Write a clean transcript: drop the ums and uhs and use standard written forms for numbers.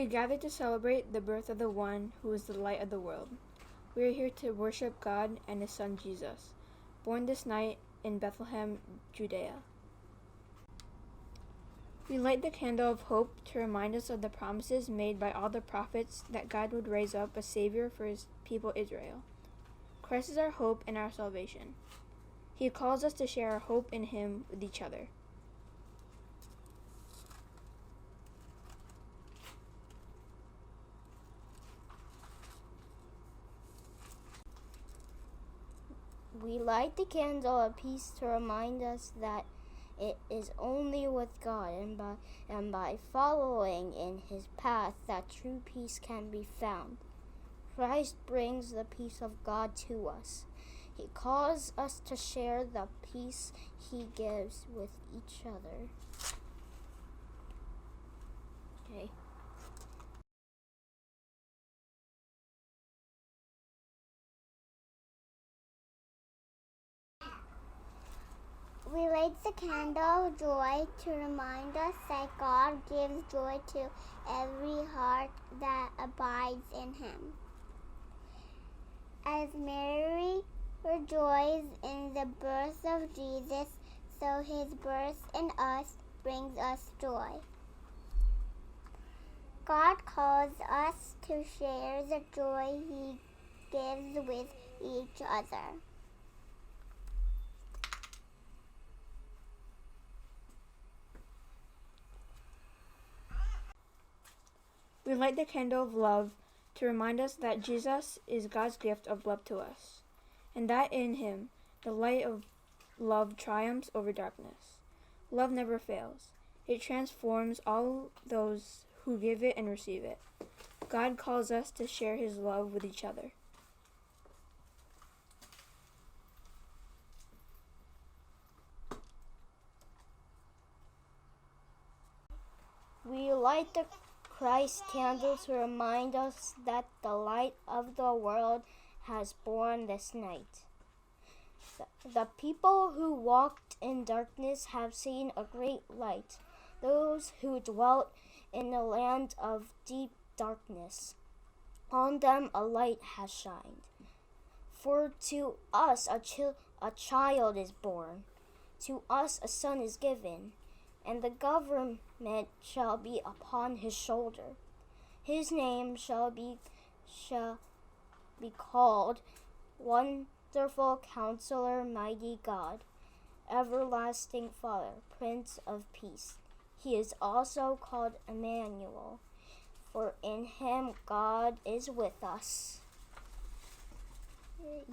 We gather to celebrate the birth of the one who is the light of the world. We are here to worship God and his son Jesus, born this night in Bethlehem, Judea. We light the candle of hope to remind us of the promises made by all the prophets that God would raise up a Savior for his people Israel. Christ is our hope and our salvation. He calls us to share our hope in him with each other. We light the candle of peace to remind us that it is only with God and by following in his path that true peace can be found. Christ brings the peace of God to us. He calls us to share the peace he gives with each other. Okay. We light the candle of joy to remind us that God gives joy to every heart that abides in him. As Mary rejoices in the birth of Jesus, so his birth in us brings us joy. God calls us to share the joy he gives with each other. We light the candle of love to remind us that Jesus is God's gift of love to us, and that in him the light of love triumphs over darkness. Love never fails. It transforms all those who give it and receive it. God calls us to share his love with each other. We light the Christ candle to remind us that the light of the world has born this night. The people who walked in darkness have seen a great light. Those who dwelt in the land of deep darkness, on them a light has shined. For to us a child is born, to us a son is given, and the government shall be upon his shoulder. His name shall be called Wonderful Counselor, Mighty God, Everlasting Father, Prince of Peace. He is also called Emmanuel, for in him God is with us. Yay.